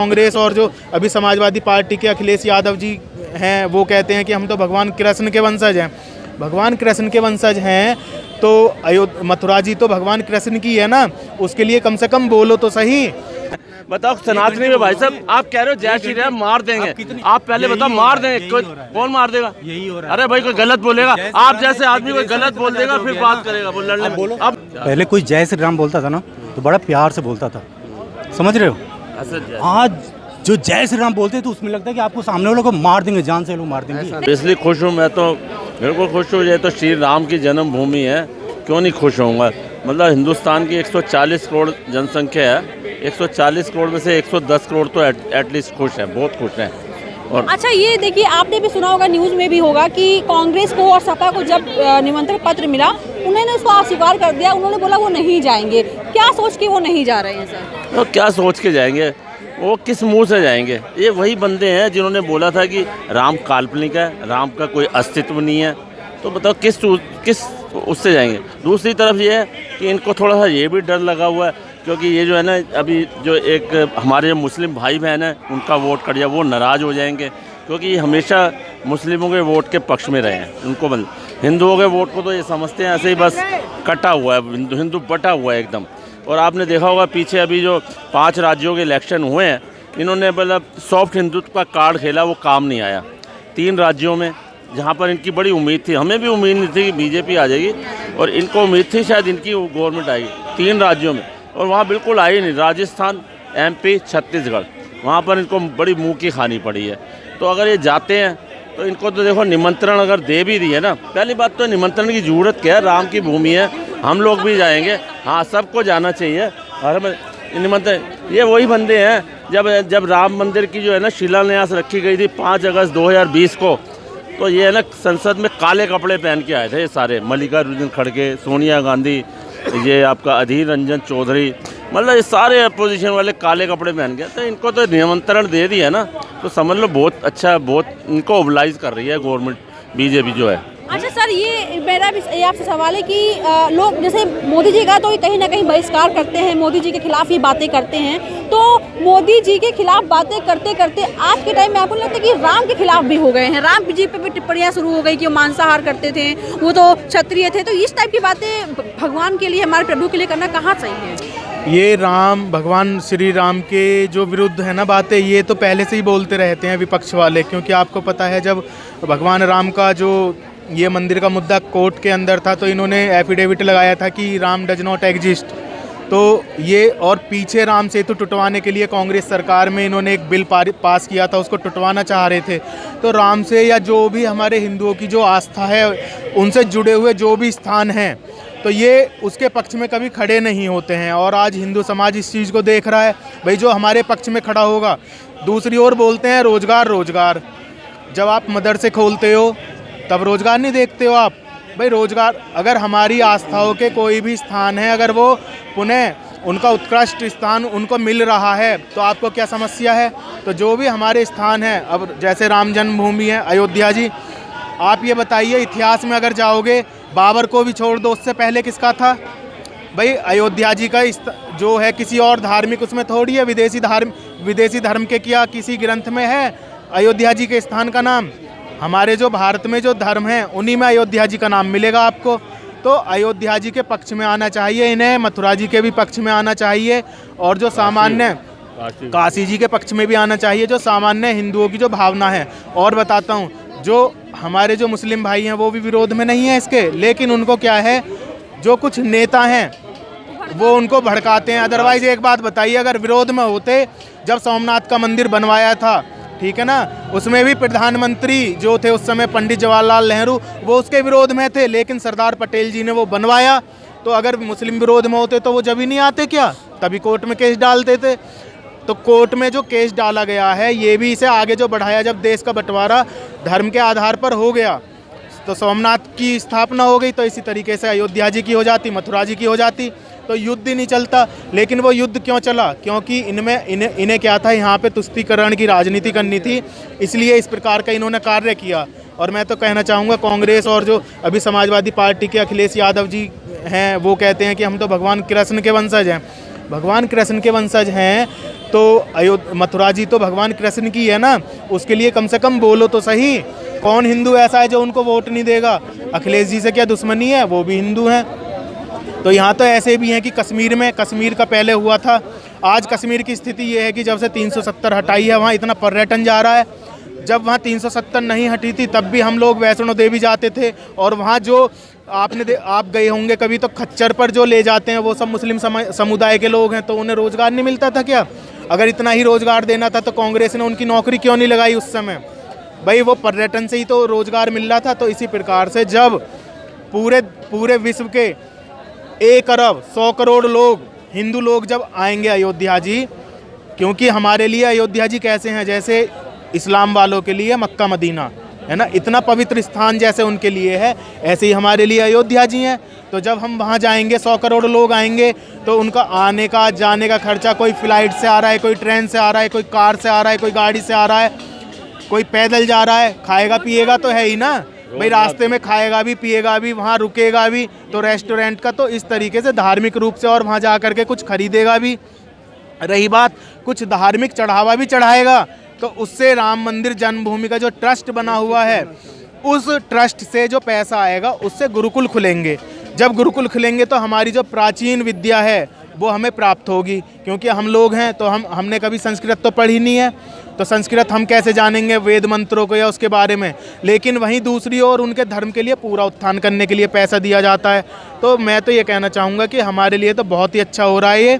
कांग्रेस और जो अभी समाजवादी पार्टी के अखिलेश यादव जी हैं वो कहते हैं कि हम तो भगवान कृष्ण के वंशज हैं। भगवान कृष्ण के वंशज हैं तो मथुरा जी तो भगवान कृष्ण की है ना, उसके लिए कम से कम बोलो तो सही। बताओ सनातनी में भाई साहब आप कह रहे हो जय श्री राम मार देंगे, आप पहले बताओ मार देंगे, कौन मार देगा? यही हो रहा है। अरे भाई कोई गलत बोलेगा, आप जैसे आदमी कोई गलत बोल देगा फिर बात करेगा वो लड़ने बोलो। अब पहले कोई जय श्री राम बोलता था ना तो बड़ा प्यार से बोलता था, समझ रहे हो? आज जो जय श्री राम बोलते हैं तो उसमें लगता है कि आपको सामने वालों को मार देंगे, जान से लोग मार देंगे। इसलिए खुश हूँ मैं तो, बिल्कुल खुश हूँ। ये तो श्री राम की जन्मभूमि है, क्यों नहीं खुश होऊंगा। मतलब हिंदुस्तान की 140 करोड़ जनसंख्या है, 140 करोड़ में से 110 करोड़ तो एटलीस्ट खुश हैं, बहुत खुश हैं। और अच्छा ये देखिए, आपने भी सुना होगा, न्यूज़ में भी होगा कि कांग्रेस को और सपा को जब निमंत्रण पत्र मिला उन्होंने उसको अस्वीकार कर दिया। उन्होंने बोला वो नहीं जाएंगे। क्या सोच के वो नहीं जा रहे हैं सर? तो क्या सोच के जाएंगे, वो किस मुंह से जाएंगे? ये वही बंदे हैं जिन्होंने बोला था कि राम काल्पनिक है, राम का कोई अस्तित्व नहीं है। तो बताओ किस उससे जाएंगे। दूसरी तरफ ये है कि इनको थोड़ा सा ये भी डर लगा हुआ है, क्योंकि ये जो है ना अभी जो एक हमारे जो मुस्लिम भाई बहन हैं उनका वोट कट जाए, वो नाराज़ हो जाएंगे, क्योंकि ये हमेशा मुस्लिमों के वोट के पक्ष में रहे हैं। उनको हिंदुओं के वोट को तो ये समझते हैं ऐसे ही बस कटा हुआ है, हिंदू बटा हुआ है एकदम। और आपने देखा होगा पीछे अभी जो 5 राज्यों के इलेक्शन हुए हैं, इन्होंने मतलब सॉफ्ट हिंदुत्व का कार्ड खेला, वो काम नहीं आया। 3 राज्यों में जहाँ पर इनकी बड़ी उम्मीद थी, हमें भी उम्मीद नहीं थी कि बीजेपी आ जाएगी, और इनको उम्मीद थी शायद इनकी गवर्नमेंट आएगी 3 राज्यों में, और वहाँ बिल्कुल आई नहीं। राजस्थान, MP, छत्तीसगढ़, वहाँ पर इनको बड़ी मुँह की खानी पड़ी है। तो अगर ये जाते हैं तो इनको तो देखो निमंत्रण अगर दे भी दिए ना, पहली बात तो निमंत्रण की ज़रूरत क्या है, राम की भूमि है, हम लोग भी जाएंगे। हाँ, सबको जाना चाहिए। और निमंत्रण ये वही बंदे हैं जब राम मंदिर की जो है ना शिलान्यास रखी गई थी 5 अगस्त 2020 को, तो ये है ना संसद में काले कपड़े पहन के आए थे ये सारे, मल्लिकार्जुन खड़गे, सोनिया गांधी, ये आपका अधीर रंजन चौधरी, मतलब ये सारे अपोजिशन वाले काले कपड़े पहन के। तो इनको तो निमंत्रण दे दिया ना, तो समझ लो बहुत अच्छा, बहुत इनको ओबलाइज कर रही है गवर्नमेंट बीजेपी जो है। अच्छा सर, ये मेरा भी आपसे सवाल है कि लोग जैसे मोदी जी का तो कहीं ना कहीं बहिष्कार करते हैं, मोदी जी के खिलाफ ये बातें करते हैं, तो मोदी जी के खिलाफ बातें करते करते आज के टाइम में आपको लगता है कि राम के खिलाफ भी हो गए हैं? राम जी पे भी टिप्पणियाँ शुरू हो गई कि वो मांसाहार करते थे, वो तो क्षत्रिय थे। तो इस टाइप की बातें भगवान के लिए, हमारे प्रभु के लिए करना कहाँ सही है? ये राम भगवान श्री राम के जो विरुद्ध है ना बातें, ये तो पहले से ही बोलते रहते हैं विपक्ष वाले, क्योंकि आपको पता है जब भगवान राम का जो ये मंदिर का मुद्दा कोर्ट के अंदर था तो इन्होंने एफिडेविट लगाया था कि राम डज नॉट एग्जिस्ट। तो ये और पीछे राम सेतु टुटवाने के लिए कांग्रेस सरकार में इन्होंने एक बिल पास किया था, उसको टुटवाना चाह रहे थे। तो राम से या जो भी हमारे हिंदुओं की जो आस्था है उनसे जुड़े हुए जो भी स्थान हैं, तो ये उसके पक्ष में कभी खड़े नहीं होते हैं। और आज हिंदू समाज इस चीज़ को देख रहा है, भाई जो हमारे पक्ष में खड़ा होगा। दूसरी ओर बोलते हैं रोजगार रोजगार, जब आप मदरसे खोलते हो तब रोजगार नहीं देखते हो आप? भाई रोजगार, अगर हमारी आस्थाओं के कोई भी स्थान है, अगर वो पुनः उनका उत्कृष्ट स्थान उनको मिल रहा है तो आपको क्या समस्या है? तो जो भी हमारे स्थान हैं, अब जैसे राम जन्मभूमि है अयोध्या जी, आप ये बताइए इतिहास में अगर जाओगे, बाबर को भी छोड़ दो, उससे पहले किसका था? भाई अयोध्या जी का जो है किसी और धार्मिक उसमें थोड़ी है, विदेशी धर्म के क्या किसी ग्रंथ में है अयोध्या जी के स्थान का नाम? हमारे जो भारत में जो धर्म है उन्हीं में अयोध्या जी का नाम मिलेगा आपको। तो अयोध्या जी के पक्ष में आना चाहिए इन्हें, मथुरा जी के भी पक्ष में आना चाहिए, और जो सामान्य काशी जी के पक्ष में भी आना चाहिए, जो सामान्य हिंदुओं की जो भावना है। और बताता हूँ, जो हमारे जो मुस्लिम भाई हैं वो भी विरोध में नहीं है इसके, लेकिन उनको क्या है, जो कुछ नेता हैं वो उनको भड़काते हैं। अदरवाइज एक बात बताइए, अगर विरोध में होते, जब सोमनाथ का मंदिर बनवाया था, ठीक है ना, उसमें भी प्रधानमंत्री जो थे उस समय पंडित जवाहरलाल नेहरू, वो उसके विरोध में थे, लेकिन सरदार पटेल जी ने वो बनवाया। तो अगर मुस्लिम विरोध में होते तो वो जब ही नहीं आते क्या? तभी कोर्ट में केस डालते थे। तो कोर्ट में जो केस डाला गया है ये भी इसे आगे जो बढ़ाया, जब देश का बंटवारा धर्म के आधार पर हो गया तो सोमनाथ की स्थापना हो गई, तो इसी तरीके से अयोध्या जी की हो जाती, मथुरा जी की हो जाती, तो युद्ध ही नहीं चलता। लेकिन वो युद्ध क्यों चला? क्योंकि इन्हें क्या था, यहाँ पे तुष्टीकरण की राजनीति करनी थी, इसलिए इस प्रकार का इन्होंने कार्य किया। और मैं तो कहना चाहूँगा कांग्रेस और जो अभी समाजवादी पार्टी के अखिलेश यादव जी हैं वो कहते हैं कि हम तो भगवान कृष्ण के वंशज हैं। भगवान कृष्ण के वंशज हैं तो मथुरा जी तो भगवान कृष्ण की है ना, उसके लिए कम से कम बोलो तो सही। कौन हिंदू ऐसा है जो उनको वोट नहीं देगा? अखिलेश जी से क्या दुश्मनी है? वो भी हिंदू हैं। तो यहाँ तो ऐसे भी हैं कि कश्मीर का पहले हुआ था। आज कश्मीर की स्थिति ये है कि जब से 370 हटाई है वहाँ इतना पर्यटन जा रहा है। जब वहाँ 370 नहीं हटी थी तब भी हम लोग वैष्णो देवी जाते थे, और वहाँ जो आप गए होंगे कभी, तो खच्चर पर जो ले जाते हैं वो सब मुस्लिम समुदाय के लोग हैं। तो उन्हें रोज़गार नहीं मिलता था क्या? अगर इतना ही रोज़गार देना था तो कांग्रेस ने उनकी नौकरी क्यों नहीं लगाई उस समय? भाई वो पर्यटन से ही तो रोज़गार मिल रहा था। तो इसी प्रकार से जब पूरे विश्व के 1 अरब 100 करोड़ लोग, हिंदू लोग जब आएंगे अयोध्या जी, क्योंकि हमारे लिए अयोध्या जी कैसे हैं, जैसे इस्लाम वालों के लिए मक्का मदीना है ना, इतना पवित्र स्थान जैसे उनके लिए है, ऐसे ही हमारे लिए अयोध्या जी हैं। तो जब हम वहाँ जाएंगे, 100 करोड़ लोग आएंगे, तो उनका आने का जाने का खर्चा, कोई फ्लाइट से आ रहा है, कोई ट्रेन से आ रहा है, कोई कार से आ रहा है, कोई गाड़ी से आ रहा है, कोई पैदल जा रहा है, खाएगा पिएगा तो है ही ना भाई, रास्ते में खाएगा भी पिएगा भी, वहाँ रुकेगा भी, तो रेस्टोरेंट का, तो इस तरीके से धार्मिक रूप से, और वहाँ जा कर के कुछ खरीदेगा भी। रही बात, कुछ धार्मिक चढ़ावा भी चढ़ाएगा, तो उससे राम मंदिर जन्मभूमि का जो ट्रस्ट बना हुआ है, उस ट्रस्ट से जो पैसा आएगा उससे गुरुकुल खुलेंगे। जब गुरुकुल खुलेंगे तो हमारी जो प्राचीन विद्या है वो हमें प्राप्त होगी, क्योंकि हम लोग हैं तो हमने कभी संस्कृत तो पढ़ी नहीं है, तो संस्कृत हम कैसे जानेंगे वेद मंत्रों को या उसके बारे में। लेकिन वहीं दूसरी ओर उनके धर्म के लिए पूरा उत्थान करने के लिए पैसा दिया जाता है। तो मैं तो ये कहना चाहूँगा कि हमारे लिए तो बहुत ही अच्छा हो रहा है ये,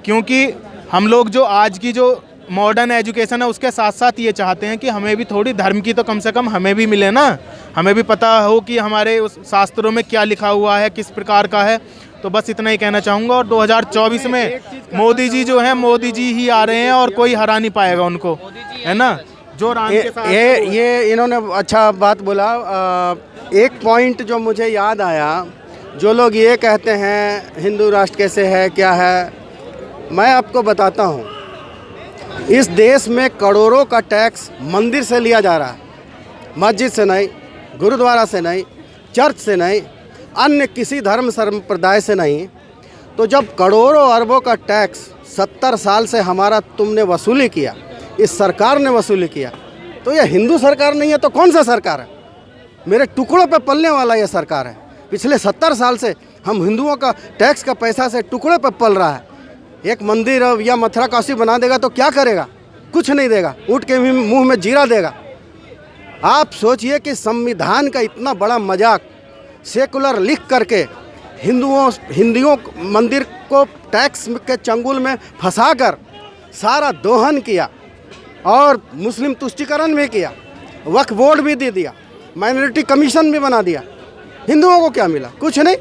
क्योंकि हम लोग जो आज की जो मॉडर्न एजुकेशन है उसके साथ साथ ये चाहते हैं कि हमें भी थोड़ी धर्म की तो कम से कम हमें भी मिले ना, हमें भी पता हो कि हमारे उस शास्त्रों में क्या लिखा हुआ है, किस प्रकार का है। तो बस इतना ही कहना चाहूँगा। और 2024 में मोदी जी जो हैं, मोदी जी ही आ रहे हैं और कोई हरा नहीं पाएगा उनको, है ना, जो राम के साथ। ये इन्होंने अच्छा बात बोला। एक पॉइंट जो मुझे याद आया, जो लोग ये कहते हैं हिंदू राष्ट्र कैसे है क्या है, मैं आपको बताता हूँ। इस देश में करोड़ों का टैक्स मंदिर से लिया जा रहा है, मस्जिद से नहीं, गुरुद्वारा से नहीं, चर्च से नहीं, अन्य किसी धर्म संप्रदाय से नहीं। तो जब करोड़ों अरबों का टैक्स 70 साल से हमारा तुमने वसूली किया, इस सरकार ने वसूली किया, तो यह हिंदू सरकार नहीं है तो कौन सा सरकार है? मेरे टुकड़ों पे पलने वाला यह सरकार है। पिछले 70 साल से हम हिंदुओं का टैक्स का पैसा से टुकड़े पे पल रहा है। एक मंदिर या मथुरा काशी बना देगा तो क्या करेगा? कुछ नहीं देगा, ऊँट के मुंह में जीरा देगा। आप सोचिए कि संविधान का इतना बड़ा मजाक सेकुलर लिख करके हिंदुओं मंदिर को टैक्स के चंगुल में फंसाकर सारा दोहन किया, और मुस्लिम तुष्टीकरण भी किया, वक्फ बोर्ड भी दे दिया, माइनॉरिटी कमीशन भी बना दिया। हिंदुओं को क्या मिला? कुछ नहीं।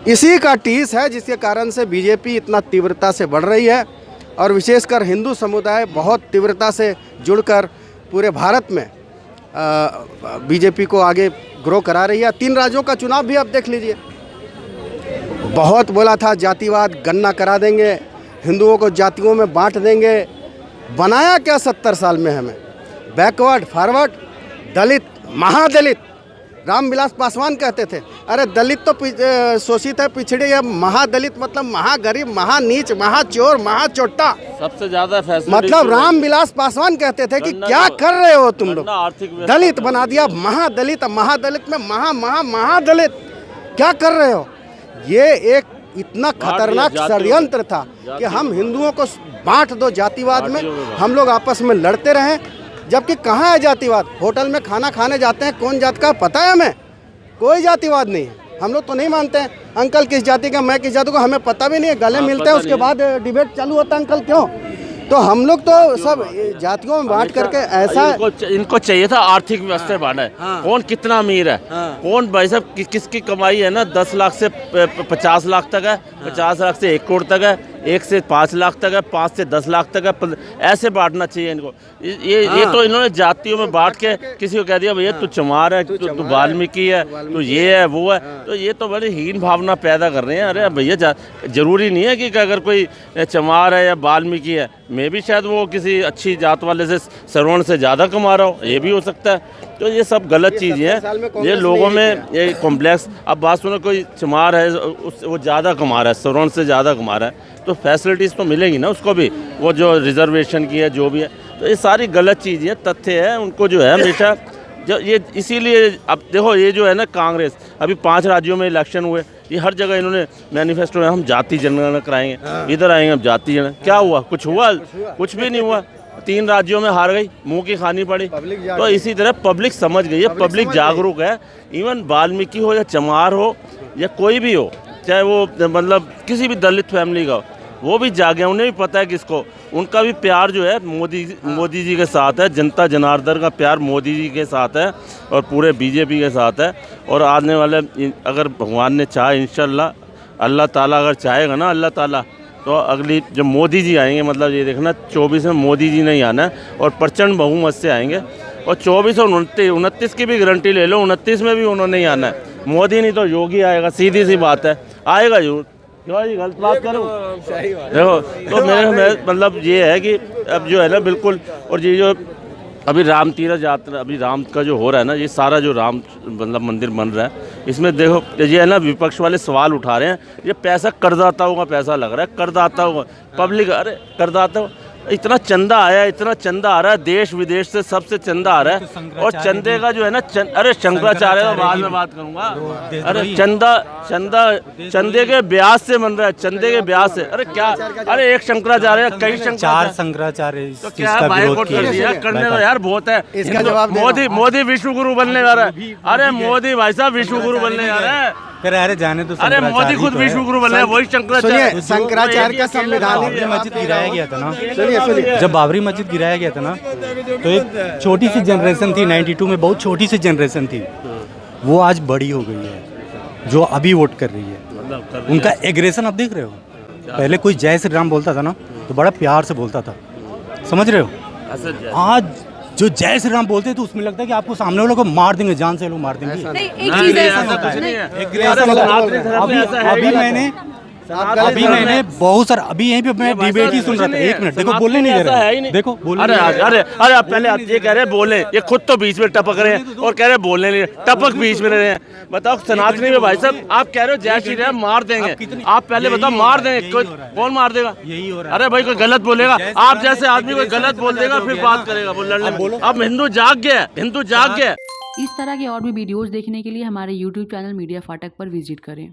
इसी का टीस है जिसके कारण से बीजेपी इतना तीव्रता से बढ़ रही है, और विशेषकर हिंदू समुदाय बहुत तीव्रता से जुड़कर पूरे भारत में बीजेपी को आगे ग्रो करा रही है। 3 राज्यों का चुनाव भी आप देख लीजिए। बहुत बोला था जातिवाद गन्ना करा देंगे, हिंदुओं को जातियों में बांट देंगे। बनाया क्या 70 साल में? हमें बैकवर्ड फॉरवर्ड, दलित महादलित। रामविलास पासवान कहते थे, अरे दलित तो शोषित है, पिछड़े है, महादलित मतलब महागरीब, महानीच, महाचोर, महाचोटा, सबसे ज्यादा मतलब रामविलास पासवान कहते थे कि क्या कर रहे हो तुम लोग, दलित बना दिया महादलित, महादलित में महादलित, क्या कर रहे हो? ये एक इतना खतरनाक षड्यंत्र था कि हम हिंदुओं को बांट दो जातिवाद में, हम लोग आपस में लड़ते रहें। जबकि कहाँ है जातिवाद? होटल में खाना खाने जाते हैं, कौन जात का पता है हमें? कोई जातिवाद नहीं है। हम लोग तो नहीं मानते हैं अंकल किस जाति का, मैं किस जाति का, हमें पता भी नहीं है। गले मिलते हैं, उसके बाद डिबेट चालू होता है अंकल क्यों। तो हम लोग तो सब जातियों में बांट करके ऐसा इनको चाहिए था आर्थिक व्यवस्था बांटा है। कौन कितना अमीर है, कौन भाई साहब किसकी कमाई है ना 10 लाख से 50 लाख तक है, 50 लाख से 1 करोड़ तक है, 1 से 5 लाख तक है, 5 से 10 लाख तक है। ऐसे बांटना चाहिए इनको। ये तो इन्होंने जातियों में बांट के किसी को कह दिया भैया तू चमार है, तू वाल्मीकि है, तो ये है वो है। तो ये तो बड़ी हीन भावना पैदा कर रहे हैं। अरे भैया जरूरी नहीं है कि अगर कोई चमार है या वाल्मीकि है, मैं भी शायद वो किसी अच्छी जात वाले से श्रवण से ज़्यादा कमा रहा हो, ये भी हो सकता है। तो ये सब गलत चीज़ है। ये लोगों में ये कॉम्प्लेक्स, अब बात सुनो, कोई चमार है वो ज़्यादा कमा रहा है, सवर्ण से ज़्यादा कमा रहा है, तो फैसिलिटीज़ तो मिलेंगी ना उसको भी, वो जो रिजर्वेशन की है जो भी है। तो ये सारी गलत चीज़ है, तथ्य है, उनको जो है हमेशा जो ये इसीलिए अब देखो ये जो है ना कांग्रेस, अभी 5 राज्यों में इलेक्शन हुए, ये हर जगह इन्होंने मैनिफेस्टो में हम जाति जनगणना कराएंगे, इधर आएंगे हम जाति जनगणना, क्या हुआ? कुछ हुआ? कुछ भी नहीं हुआ। 3 राज्यों में हार गई, मुंह की खानी पड़ी। तो इसी तरह पब्लिक समझ गई है, पब्लिक जागरूक है। इवन वाल्मीकि हो या चमार हो या कोई भी हो, चाहे वो मतलब किसी भी दलित फैमिली का हो, वो भी जागे, उन्हें भी पता है किसको, उनका भी प्यार जो है मोदी जी के साथ है, जनता जनार्दन का प्यार मोदी जी के साथ है और पूरे बीजेपी के साथ है। और आने वाले अगर भगवान ने चाहे, इंशाल्लाह अल्लाह ताला अगर चाहेगा ना, अल्लाह ताला, तो अगली जो मोदी जी आएंगे, मतलब ये देखना 24 में मोदी जी नहीं आना है और प्रचंड बहुमत से आएंगे। और 24 और 29 की भी गारंटी ले लो, 29 में भी उन्होंने नहीं आना है, मोदी नहीं तो योगी आएगा, सीधी सी बात है, आएगा जरूर। क्यों जी गलत बात करूँ? देखो तो मेरे मतलब ये है कि अब जो है ना बिल्कुल, और ये जो अभी राम तीरथ यात्रा, अभी राम का जो हो रहा है ना, ये सारा जो राम मतलब मंदिर बन रहा है, इसमें देखो ये है ना विपक्ष वाले सवाल उठा रहे हैं, ये पैसा करदाताओं का पैसा लग रहा है, करदाताओं का, पब्लिक, अरे करदाता इतना चंदा आया, इतना चंदा आ रहा है, देश विदेश से सबसे चंदा आ रहा है। और चंदे का जो है ना अरे शंकराचार्य का बाद में बात करूंगा, अरे चंदे के ब्याज से बन रहा है, चंदे के ब्याज से, अरे क्या, अरे एक शंकराचार्य, कई 4 शंकराचार्य तो क्या बाइकआउट कर दिया, करने तो यार बहुत है। मोदी विश्व गुरु बनने जा रहा है, अरे मोदी भाई साहब विश्व गुरु बनने जा रहा है, अरे जाने तो, अरे मोदी खुद विश्व गुरु बन रहे हैं, वही शंकराचार्य का संविधान मस्जिद गिराया गया था ना, जब बाबरी मस्जिद गिराया गया था ना, तो एक छोटी सी जनरेशन थी 92 में, बहुत छोटी सी जनरेशन थी, वो आज बड़ी हो गई है, जो अभी वोट कर रही है। उनका एग्रेशन आप देख रहे हो, पहले कोई जय श्री राम बोलता था ना तो बड़ा प्यार से बोलता था, समझ रहे हो? आज जो जय श्री राम बोलते हैं तो उसमें लगता है कि आपको सामने वालों को मार देंगे, जान से लोग मार देंगे। नहीं, एक चीज़ अभी मैंने बहुत सारा, अभी यहीं पे मैं डिबेट ही सुन रहा था, 1 मिनट देखो, बोलने नहीं दे रहे, देखो बोलने। अरे आप पहले ये कह रहे हैं बोले, ये खुद तो बीच में टपक रहे हैं और कह रहे हैं बोलने नहीं, टपक बीच में रहे हैं। बताओ सनातनी में भाई साहब, आप कह रहे हो जय श्री राम मार देंगे, आप पहले बताओ मार देंगे, कौन मार देगा? यही हो रहा है। अरे भाई कोई गलत बोलेगा, आप जैसे आदमी कोई गलत बोल देगा फिर बात करेगा, वो लड़ने में। अब हिंदू जाग गया, हिंदू जाग गया। इस तरह के और भी वीडियोस देखने के लिए हमारे YouTube चैनल मीडिया फाटक पर विजिट करें।